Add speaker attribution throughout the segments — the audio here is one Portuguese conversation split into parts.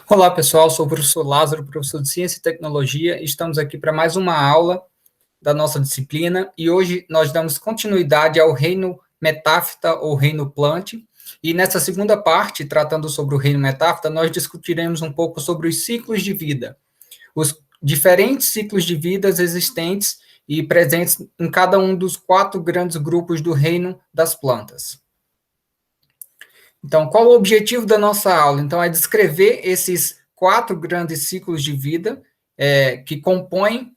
Speaker 1: Olá, pessoal, sou o professor Lázaro, professor de Ciência e Tecnologia. Estamos aqui para mais uma aula da nossa disciplina e hoje nós damos continuidade ao reino Metafta ou reino Plant. E nessa segunda parte, tratando sobre o reino Metafta, nós discutiremos um pouco sobre os ciclos de vida, os diferentes ciclos de vidas existentes e presentes em cada um dos 4 grandes grupos do reino das plantas. Então, qual o objetivo da nossa aula? Então, é descrever esses 4 grandes ciclos de vida que compõem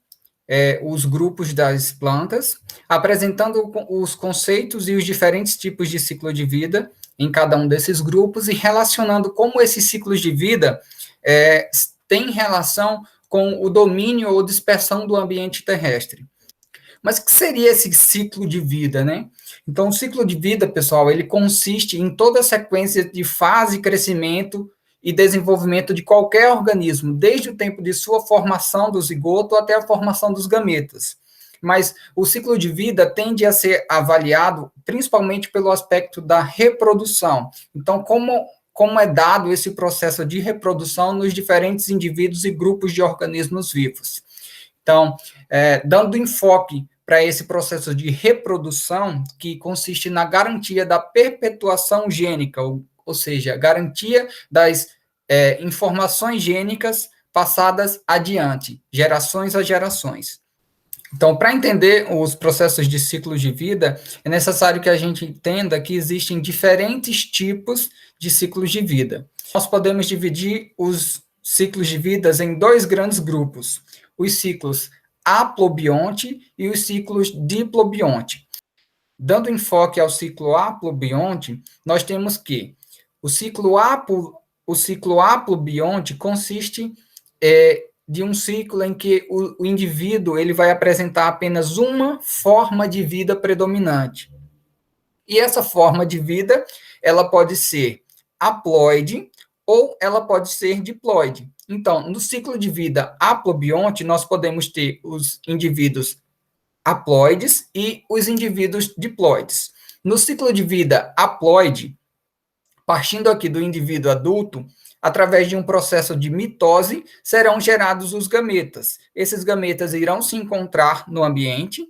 Speaker 1: os grupos das plantas, apresentando os conceitos e os diferentes tipos de ciclo de vida em cada um desses grupos e relacionando como esses ciclos de vida têm relação com o domínio ou dispersão do ambiente terrestre. Mas o que seria esse ciclo de vida, né? Então, o ciclo de vida, pessoal, ele consiste em toda a sequência de fase, crescimento e desenvolvimento de qualquer organismo, desde o tempo de sua formação do zigoto até a formação dos gametas. Mas o ciclo de vida tende a ser avaliado principalmente pelo aspecto da reprodução. Então, como é dado esse processo de reprodução nos diferentes indivíduos e grupos de organismos vivos. Então, dando enfoque para esse processo de reprodução, que consiste na garantia da perpetuação gênica, ou seja, garantia das informações gênicas passadas adiante, gerações a gerações. Então, para entender os processos de ciclos de vida, é necessário que a gente entenda que existem diferentes tipos de ciclos de vida. Nós podemos dividir os ciclos de vida em 2 grandes grupos: os ciclos haplobionte e os ciclos diplobionte. Dando enfoque ao ciclo haplobionte, nós temos que o ciclo haplobionte consiste de um ciclo em que o indivíduo ele vai apresentar apenas uma forma de vida predominante. E essa forma de vida, ela pode ser haploide ou ela pode ser diploide. Então, no ciclo de vida haplobionte, nós podemos ter os indivíduos haploides e os indivíduos diploides. No ciclo de vida haploide, partindo aqui do indivíduo adulto, através de um processo de mitose, serão gerados os gametas. Esses gametas irão se encontrar no ambiente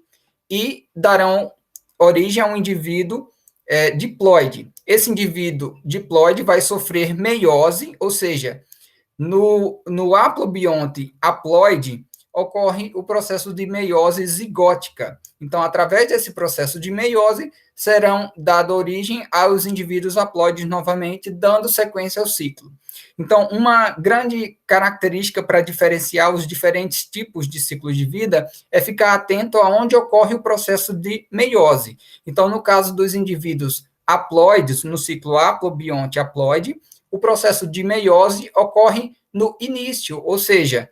Speaker 1: e darão origem a um indivíduo diploide. Esse indivíduo diploide vai sofrer meiose, ou seja, no haplobionte haploide, ocorre o processo de meiose zigótica. Então, através desse processo de meiose, serão dada origem aos indivíduos haploides novamente, dando sequência ao ciclo. Então, uma grande característica para diferenciar os diferentes tipos de ciclos de vida é ficar atento aonde ocorre o processo de meiose. Então, no caso dos indivíduos haploides, no ciclo haplobionte haploide, o processo de meiose ocorre no início, ou seja,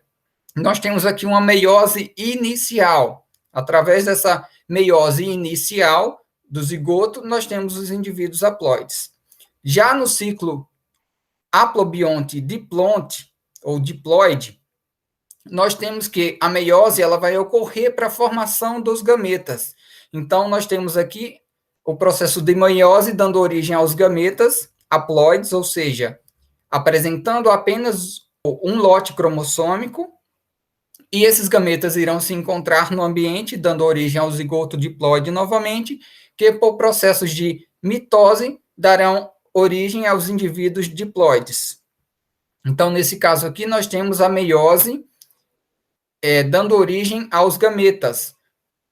Speaker 1: nós temos aqui uma meiose inicial. Através dessa meiose inicial do zigoto, nós temos os indivíduos haploides. Já no ciclo haplobionte diplonte, ou diploide, nós temos que a meiose ela vai ocorrer para a formação dos gametas. Então, nós temos aqui o processo de meiose dando origem aos gametas haploides, ou seja, apresentando apenas um lote cromossômico, e esses gametas irão se encontrar no ambiente, dando origem ao zigoto diploide novamente, que por processos de mitose darão origem aos indivíduos diploides. Então, nesse caso aqui, nós temos a meiose dando origem aos gametas,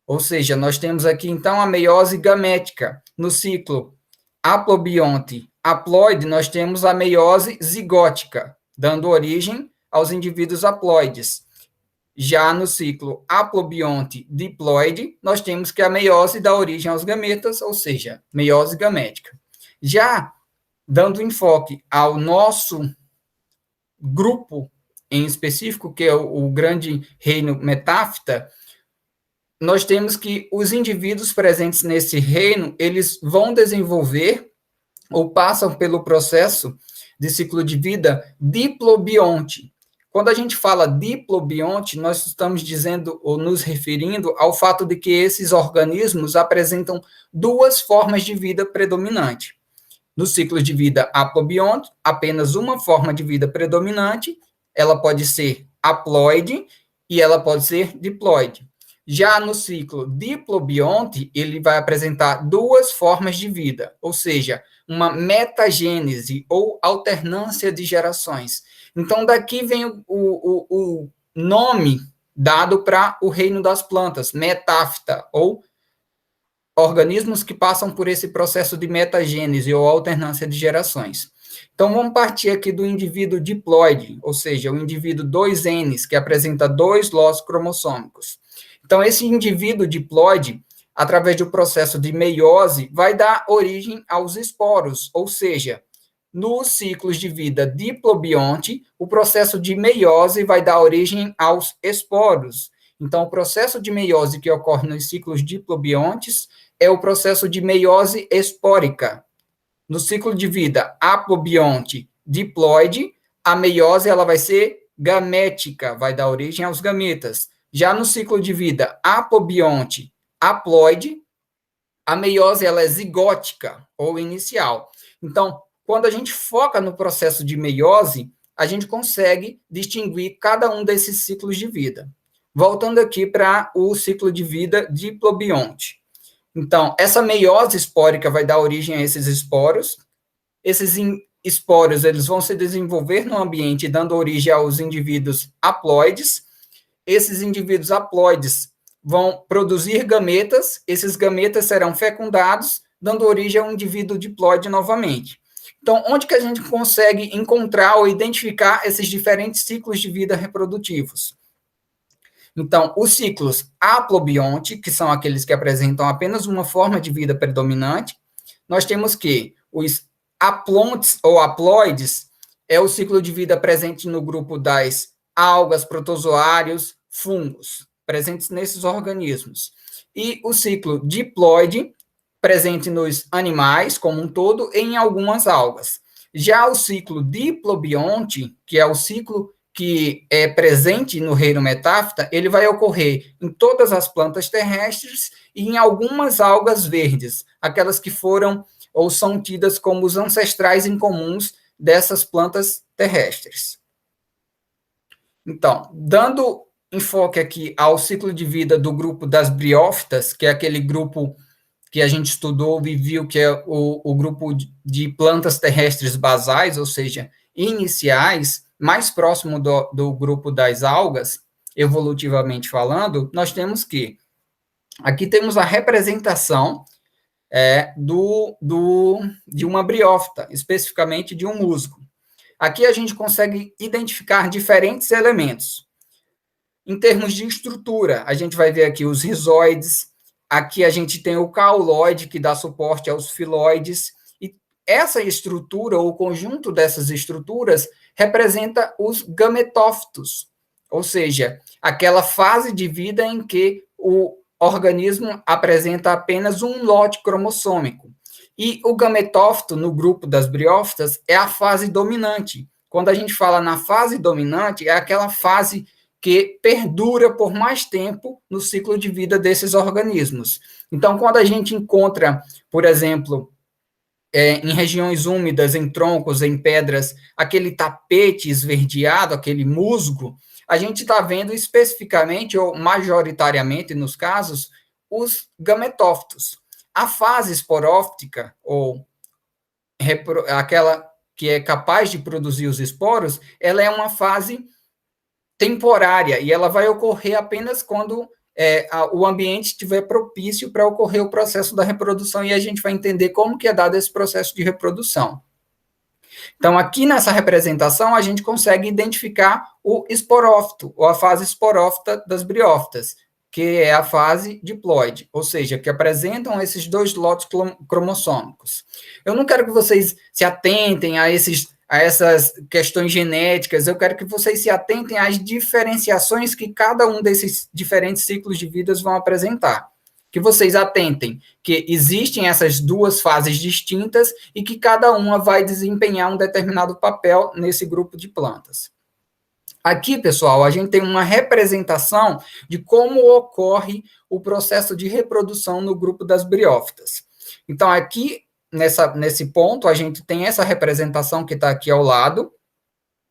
Speaker 1: ou seja, nós temos aqui, então, a meiose gamética. No ciclo haplobionte haploide, nós temos a meiose zigótica, dando origem aos indivíduos haploides. Já no ciclo haplobionte diploide, nós temos que a meiose dá origem aos gametas, ou seja, meiose gamética. Já dando enfoque ao nosso grupo em específico, que é o grande reino Metafta, nós temos que os indivíduos presentes nesse reino, eles vão desenvolver ou passam pelo processo de ciclo de vida diplobionte. Quando a gente fala diplobionte, nós estamos dizendo ou nos referindo ao fato de que esses organismos apresentam 2 formas de vida predominante. No ciclo de vida haplobionte, apenas uma forma de vida predominante, ela pode ser haploide e ela pode ser diploide. Já no ciclo diplobionte, ele vai apresentar duas formas de vida, ou seja, uma metagênese ou alternância de gerações. Então, daqui vem o nome dado para o reino das plantas, metáfita, ou organismos que passam por esse processo de metagênese ou alternância de gerações. Então, vamos partir aqui do indivíduo diploide, ou seja, o indivíduo 2N, que apresenta 2 lotes cromossômicos. Então, esse indivíduo diploide, através do processo de meiose, vai dar origem aos esporos, ou seja, nos ciclos de vida diplobionte, o processo de meiose vai dar origem aos esporos. Então, o processo de meiose que ocorre nos ciclos diplobiontes é o processo de meiose espórica. No ciclo de vida haplobionte diploide, a meiose ela vai ser gamética, vai dar origem aos gametas. Já no ciclo de vida aplobionte haploide, a meiose ela é zigótica ou inicial. Então, quando a gente foca no processo de meiose, a gente consegue distinguir cada um desses ciclos de vida. Voltando aqui para o ciclo de vida diplobionte. Então, essa meiose espórica vai dar origem a esses esporos. Esses esporos eles vão se desenvolver no ambiente, dando origem aos indivíduos haploides. Esses indivíduos haploides vão produzir gametas. Esses gametas serão fecundados, dando origem a um indivíduo diploide novamente. Então, onde que a gente consegue encontrar ou identificar esses diferentes ciclos de vida reprodutivos? Então, os ciclos haplobionte, que são aqueles que apresentam apenas uma forma de vida predominante, nós temos que os haplontes ou haploides é o ciclo de vida presente no grupo das algas, protozoários, fungos, presentes nesses organismos. E o ciclo diploide, presente nos animais como um todo e em algumas algas. Já o ciclo diplobionte, que é o ciclo que é presente no reino metáfita, ele vai ocorrer em todas as plantas terrestres e em algumas algas verdes, aquelas que foram ou são tidas como os ancestrais incomuns dessas plantas terrestres. Então, dando enfoque aqui ao ciclo de vida do grupo das briófitas, que é aquele grupo que a gente estudou e viu que é o grupo de plantas terrestres basais, ou seja, iniciais, mais próximo do grupo das algas, evolutivamente falando, nós temos que, aqui temos a representação de uma briófita, especificamente de um musgo. Aqui a gente consegue identificar diferentes elementos. Em termos de estrutura, a gente vai ver aqui os rizoides, aqui a gente tem o cauloide, que dá suporte aos filoides, e essa estrutura, ou o conjunto dessas estruturas, representa os gametófitos, ou seja, aquela fase de vida em que o organismo apresenta apenas um lote cromossômico. E o gametófito, no grupo das briófitas, é a fase dominante. Quando a gente fala na fase dominante, é aquela fase que perdura por mais tempo no ciclo de vida desses organismos. Então, quando a gente encontra, por exemplo, em regiões úmidas, em troncos, em pedras, aquele tapete esverdeado, aquele musgo, a gente está vendo especificamente, ou majoritariamente nos casos, os gametófitos. A fase esporóftica, ou aquela que é capaz de produzir os esporos, ela é uma fase temporária, e ela vai ocorrer apenas quando o ambiente estiver propício para ocorrer o processo da reprodução, e a gente vai entender como que é dado esse processo de reprodução. Então, aqui nessa representação, a gente consegue identificar o esporófito, ou a fase esporófita das briófitas, que é a fase diploide, ou seja, que apresentam esses 2 lotes cromossômicos. Eu não quero que vocês se atentem a essas questões genéticas, eu quero que vocês se atentem às diferenciações que cada um desses diferentes ciclos de vidas vão apresentar. Que vocês atentem que existem essas 2 fases distintas e que cada uma vai desempenhar um determinado papel nesse grupo de plantas. Aqui, pessoal, a gente tem uma representação de como ocorre o processo de reprodução no grupo das briófitas. Então, aqui, nesse ponto, a gente tem essa representação que está aqui ao lado,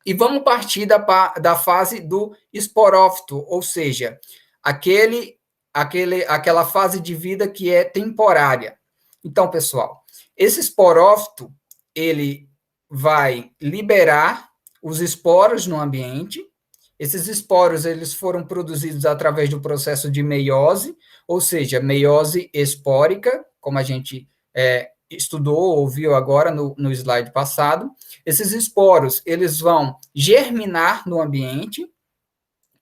Speaker 1: e vamos partir da fase do esporófito, ou seja, aquela fase de vida que é temporária. Então, pessoal, esse esporófito, ele vai liberar os esporos no ambiente. Esses esporos, eles foram produzidos através do processo de meiose, ou seja, meiose espórica, como a gente estudou, ouviu agora no slide passado. Esses esporos, eles vão germinar no ambiente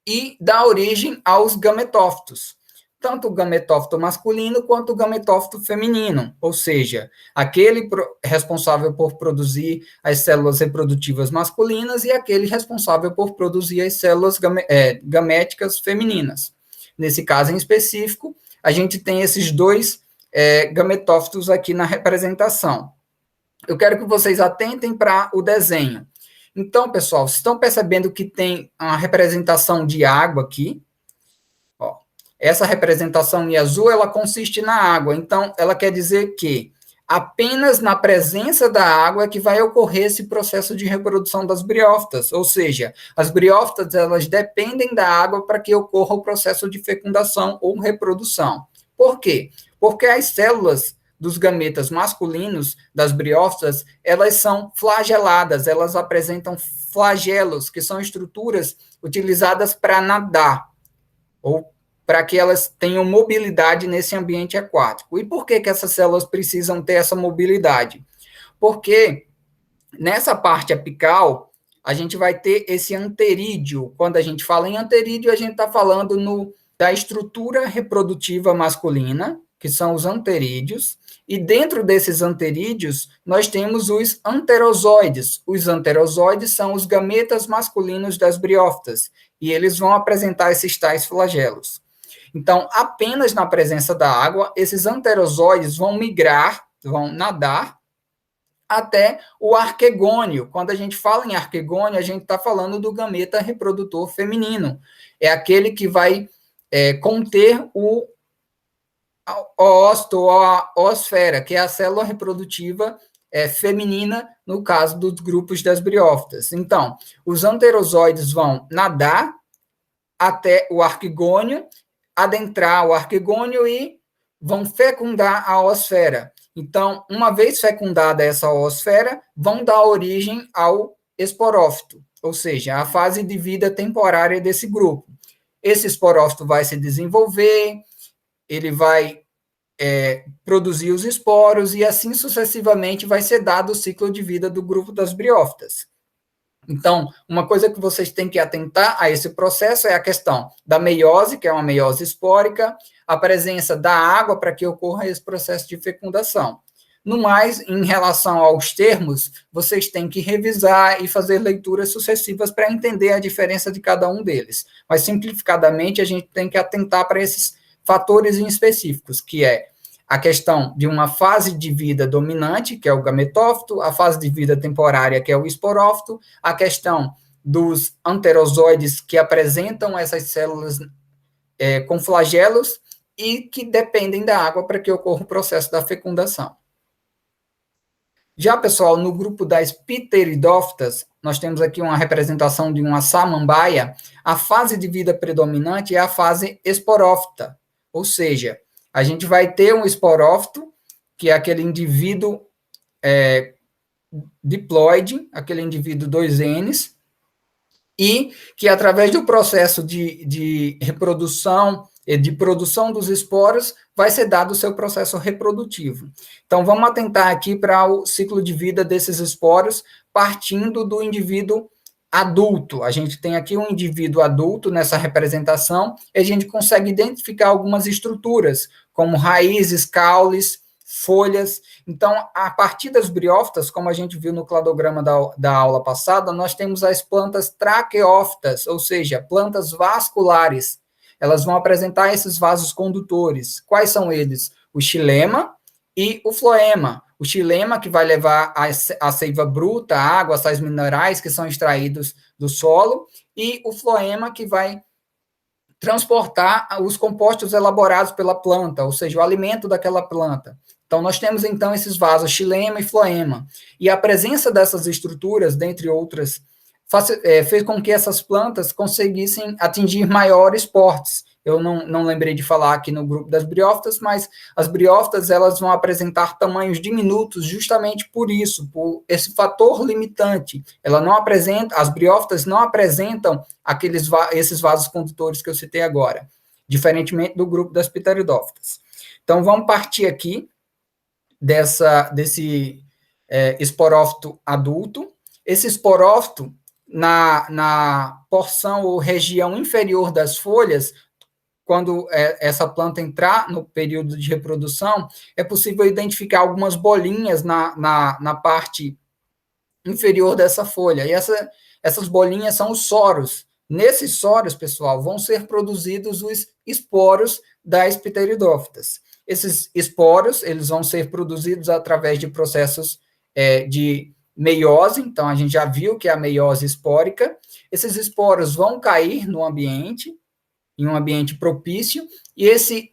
Speaker 1: e dar origem aos gametófitos, tanto o gametófito masculino quanto o gametófito feminino, ou seja, aquele responsável por produzir as células reprodutivas masculinas e aquele responsável por produzir as células gaméticas femininas. Nesse caso em específico, a gente tem esses dois gametófitos aqui na representação. Eu quero que vocês atentem para o desenho. Então, pessoal, vocês estão percebendo que tem uma representação de água aqui? Ó, essa representação em azul, ela consiste na água. Então, ela quer dizer que apenas na presença da água é que vai ocorrer esse processo de reprodução das briófitas. Ou seja, as briófitas, elas dependem da água para que ocorra o processo de fecundação ou reprodução. Por quê? Porque as células dos gametas masculinos, das briófitas, elas são flageladas, elas apresentam flagelos, que são estruturas utilizadas para nadar, ou para que elas tenham mobilidade nesse ambiente aquático. E por que essas células precisam ter essa mobilidade? Porque nessa parte apical, a gente vai ter esse anterídeo. Quando a gente fala em anterídeo, a gente está falando da estrutura reprodutiva masculina, que são os anterídeos, e dentro desses anterídeos, nós temos os anterozoides. Os anterozoides são os gametas masculinos das briófitas, e eles vão apresentar esses tais flagelos. Então, apenas na presença da água, esses anterozoides vão migrar, vão nadar, até o arquegônio. Quando a gente fala em arquegônio, a gente está falando do gameta reprodutor feminino. É aquele que vai conter o ócito ou a oosfera, que é a célula reprodutiva feminina, no caso dos grupos das briófitas. Então, os anterozoides vão nadar até o arquegônio, adentrar o arquegônio e vão fecundar a oosfera. Então, uma vez fecundada essa oosfera, vão dar origem ao esporófito, ou seja, a fase de vida temporária desse grupo. Esse esporófito vai se desenvolver, ele vai produzir os esporos e assim sucessivamente vai ser dado o ciclo de vida do grupo das briófitas. Então, uma coisa que vocês têm que atentar a esse processo é a questão da meiose, que é uma meiose espórica, a presença da água para que ocorra esse processo de fecundação. No mais, em relação aos termos, vocês têm que revisar e fazer leituras sucessivas para entender a diferença de cada um deles. Mas, simplificadamente, a gente tem que atentar para esses fatores em específicos, que é a questão de uma fase de vida dominante, que é o gametófito, a fase de vida temporária, que é o esporófito, a questão dos anterozoides, que apresentam essas células com flagelos e que dependem da água para que ocorra o processo da fecundação. Já, pessoal, no grupo das pteridófitas, nós temos aqui uma representação de uma samambaia. A fase de vida predominante é a fase esporófita, ou seja, a gente vai ter um esporófito, que é aquele indivíduo diploide, aquele indivíduo 2Ns, e que através do processo de reprodução e de produção dos esporos, vai ser dado o seu processo reprodutivo. Então, vamos atentar aqui para o ciclo de vida desses esporos, partindo do indivíduo adulto. A gente tem aqui um indivíduo adulto nessa representação, e a gente consegue identificar algumas estruturas, como raízes, caules, folhas. Então, a partir das briófitas, como a gente viu no cladograma da aula passada, nós temos as plantas traqueófitas, ou seja, plantas vasculares. Elas vão apresentar esses vasos condutores. Quais são eles? O xilema e o floema. O xilema, que vai levar a seiva bruta, a água, sais minerais que são extraídos do solo, e o floema, que vai transportar os compostos elaborados pela planta, ou seja, o alimento daquela planta. Então, nós temos, então, esses vasos xilema e floema. E a presença dessas estruturas, dentre outras, fez com que essas plantas conseguissem atingir maiores portes. Eu não lembrei de falar aqui no grupo das briófitas, mas as briófitas elas vão apresentar tamanhos diminutos justamente por isso, por esse fator limitante. Ela não apresenta, as briófitas não apresentam esses vasos condutores que eu citei agora, diferentemente do grupo das pteridófitas. Então, vamos partir aqui desse esporófito adulto. Esse esporófito, na porção ou região inferior das folhas, quando essa planta entrar no período de reprodução, é possível identificar algumas bolinhas na parte inferior dessa folha. E essas bolinhas são os soros. Nesses soros, pessoal, vão ser produzidos os esporos das pteridófitas. Esses esporos, eles vão ser produzidos através de processos de meiose, então a gente já viu que é a meiose espórica. Esses esporos vão cair no ambiente, em um ambiente propício, e esse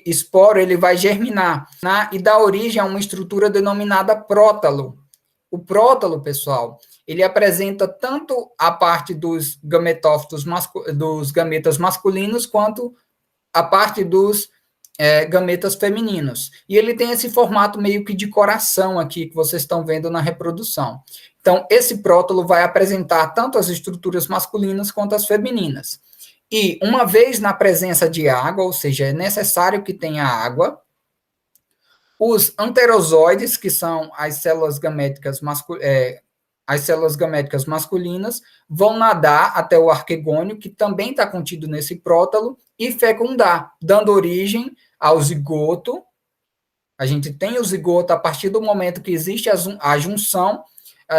Speaker 1: esporo ele vai germinar e dar origem a uma estrutura denominada prótalo. O prótalo, pessoal, ele apresenta tanto a parte dos gametófitos, dos gametas masculinos, quanto a parte dos gametas femininos. E ele tem esse formato meio que de coração aqui, que vocês estão vendo na reprodução. Então, esse prótalo vai apresentar tanto as estruturas masculinas quanto as femininas. E, uma vez na presença de água, ou seja, é necessário que tenha água, os anterozoides, que são as células gaméticas masculinas, vão nadar até o arquegônio, que também está contido nesse prótalo, e fecundar, dando origem ao zigoto. A gente tem o zigoto a partir do momento que existe a junção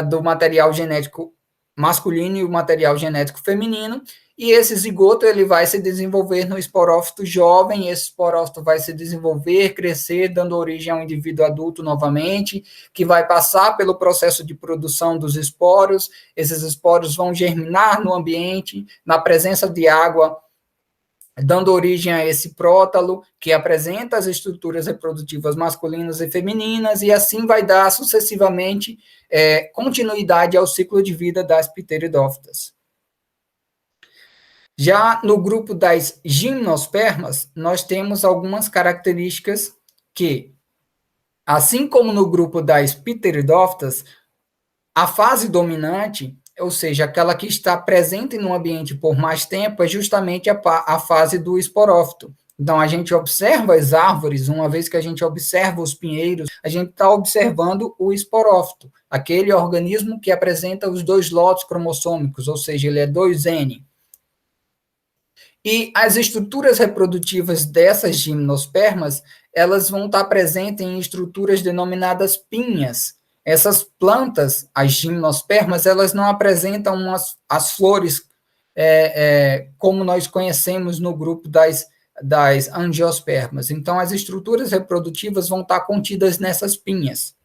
Speaker 1: do material genético masculino e o material genético feminino, e esse zigoto ele vai se desenvolver no esporófito jovem, esse esporófito vai se desenvolver, crescer, dando origem a um indivíduo adulto novamente, que vai passar pelo processo de produção dos esporos, esses esporos vão germinar no ambiente, na presença de água, dando origem a esse prótalo, que apresenta as estruturas reprodutivas masculinas e femininas, e assim vai dar sucessivamente continuidade ao ciclo de vida das pteridófitas. Já no grupo das gimnospermas, nós temos algumas características que, assim como no grupo das pteridófitas, a fase dominante, ou seja, aquela que está presente no ambiente por mais tempo, é justamente a fase do esporófito. Então, a gente observa as árvores, uma vez que a gente observa os pinheiros, a gente está observando o esporófito, aquele organismo que apresenta os 2 lotos cromossômicos, ou seja, ele é 2N. E as estruturas reprodutivas dessas gimnospermas, elas vão estar presentes em estruturas denominadas pinhas. Essas plantas, as gimnospermas, elas não apresentam as flores como nós conhecemos no grupo das angiospermas. Então, as estruturas reprodutivas vão estar contidas nessas pinhas.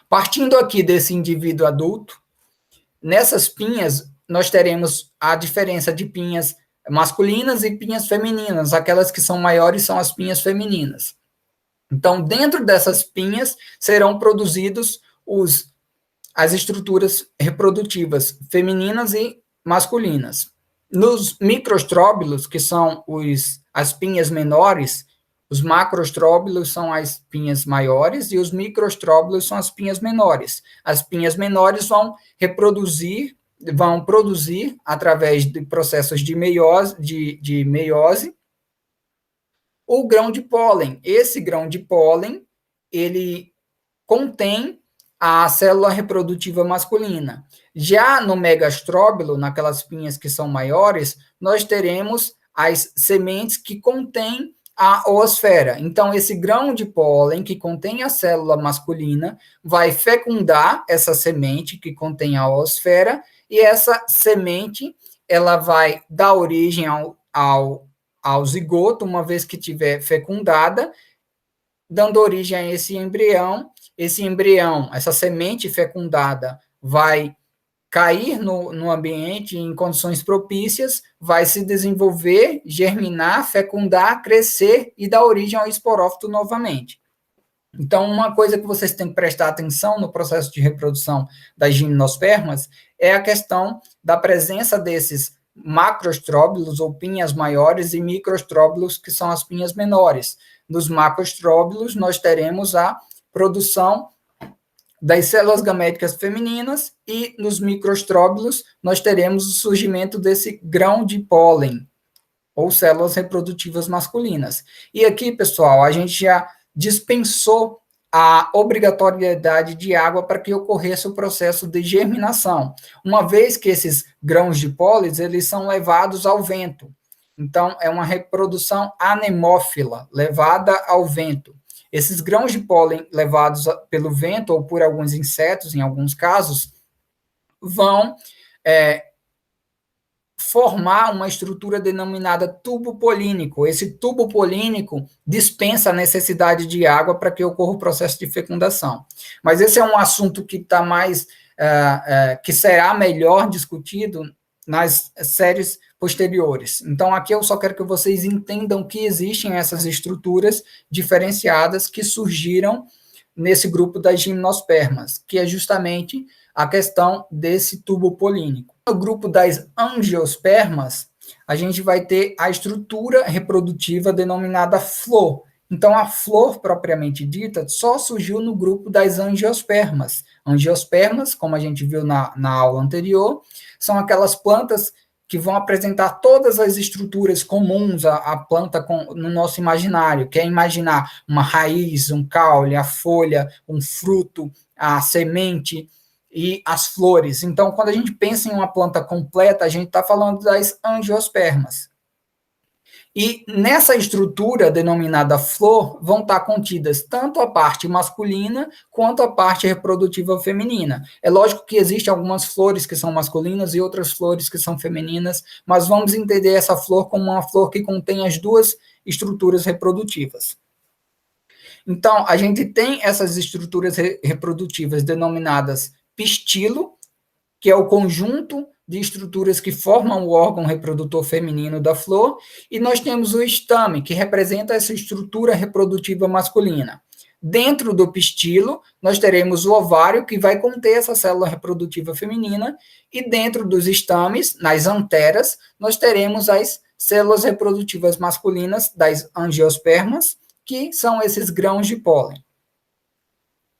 Speaker 1: Partindo aqui desse indivíduo adulto, nessas pinhas, nós teremos a diferença de pinhas masculinas e pinhas femininas. Aquelas que são maiores são as pinhas femininas. Então, dentro dessas pinhas, serão produzidos as estruturas reprodutivas femininas e masculinas. Nos microstróbilos, que são as pinhas menores, os macrostróbilos são as pinhas maiores e os microstróbilos são as pinhas menores. As pinhas menores vão produzir através de processos de meiose, o grão de pólen. Esse grão de pólen, ele contém a célula reprodutiva masculina. Já no megastróbilo, naquelas pinhas que são maiores, nós teremos as sementes que contêm a oosfera. Então, esse grão de pólen que contém a célula masculina vai fecundar essa semente que contém a oosfera, e essa semente ela vai dar origem ao zigoto, uma vez que tiver fecundada, dando origem a esse embrião. Esse embrião, essa semente fecundada, vai cair no ambiente em condições propícias, vai se desenvolver, germinar, fecundar, crescer e dar origem ao esporófito novamente. Então, uma coisa que vocês têm que prestar atenção no processo de reprodução das gimnospermas é a questão da presença desses macrostróbilos, ou pinhas maiores, e microstróbilos, que são as pinhas menores. Nos macrostróbilos, nós teremos a produção das células gaméticas femininas, e nos microstróbilos, nós teremos o surgimento desse grão de pólen, ou células reprodutivas masculinas. E aqui, pessoal, a gente já dispensou a obrigatoriedade de água para que ocorresse o processo de germinação, uma vez que esses grãos de pólen, eles são levados ao vento. Então, é uma reprodução anemófila, levada ao vento. Esses grãos de pólen levados pelo vento ou por alguns insetos, em alguns casos, vão formar uma estrutura denominada tubo polínico. Esse tubo polínico dispensa a necessidade de água para que ocorra o processo de fecundação. Mas esse é um assunto que está mais, que será melhor discutido nas séries posteriores. Então, aqui eu só quero que vocês entendam que existem essas estruturas diferenciadas que surgiram nesse grupo das gimnospermas, que é justamente a questão desse tubo polínico. No grupo das angiospermas, a gente vai ter a estrutura reprodutiva denominada flor. Então, a flor, propriamente dita, só surgiu no grupo das angiospermas. Angiospermas, como a gente viu na aula anterior, são aquelas plantas que vão apresentar todas as estruturas comuns à planta no nosso imaginário, que é imaginar uma raiz, um caule, a folha, um fruto, a semente e as flores. Então, quando a gente pensa em uma planta completa, a gente está falando das angiospermas. E nessa estrutura denominada flor, vão estar contidas tanto a parte masculina quanto a parte reprodutiva feminina. É lógico que existem algumas flores que são masculinas e outras flores que são femininas, mas vamos entender essa flor como uma flor que contém as duas estruturas reprodutivas. Então, a gente tem essas estruturas reprodutivas denominadas pistilo, que é o conjunto de estruturas que formam o órgão reprodutor feminino da flor, e nós temos o estame, que representa essa estrutura reprodutiva masculina. Dentro do pistilo, nós teremos o ovário, que vai conter essa célula reprodutiva feminina, e dentro dos estames, nas anteras, nós teremos as células reprodutivas masculinas das angiospermas, que são esses grãos de pólen.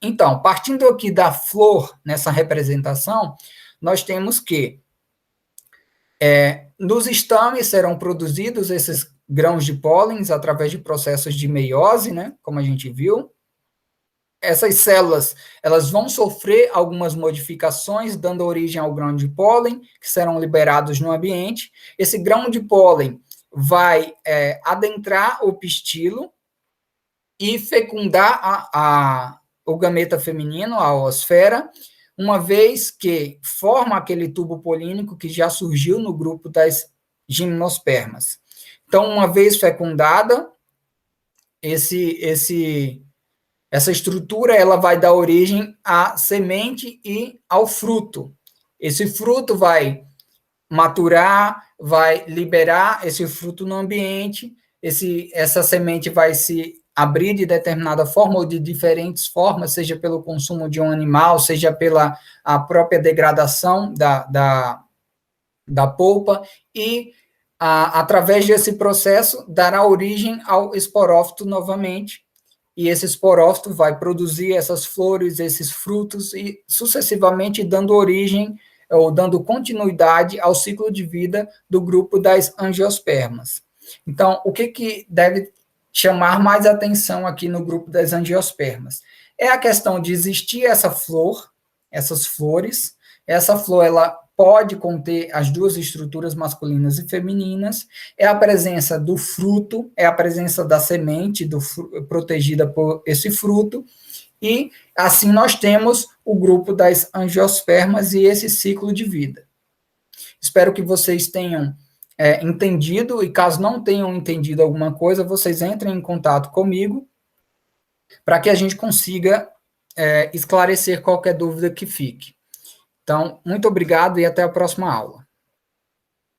Speaker 1: Então, partindo aqui da flor, nessa representação, nós temos que nos estames serão produzidos esses grãos de pólen através de processos de meiose, né, como a gente viu. Essas células, elas vão sofrer algumas modificações, dando origem ao grão de pólen, que serão liberados no ambiente. Esse grão de pólen vai adentrar o pistilo e fecundar o gameta feminino, a oosfera, uma vez que forma aquele tubo polínico que já surgiu no grupo das gimnospermas. Então, uma vez fecundada, essa estrutura ela vai dar origem à semente e ao fruto. Esse fruto vai maturar, vai liberar esse fruto no ambiente, essa semente vai se abrir de determinada forma ou de diferentes formas, seja pelo consumo de um animal, seja pela a própria degradação da polpa, e através desse processo dará origem ao esporófito novamente, e esse esporófito vai produzir essas flores, esses frutos, e sucessivamente dando origem ou dando continuidade ao ciclo de vida do grupo das angiospermas. Então, o que deve chamar mais atenção aqui no grupo das angiospermas? É a questão de existir essa flor, essas flores. Essa flor, ela pode conter as duas estruturas masculinas e femininas, é a presença do fruto, é a presença da semente protegida por esse fruto, e assim nós temos o grupo das angiospermas e esse ciclo de vida. Espero que vocês tenham entendido, e caso não tenham entendido alguma coisa, vocês entrem em contato comigo para que a gente consiga esclarecer qualquer dúvida que fique. Então, muito obrigado e até a próxima aula.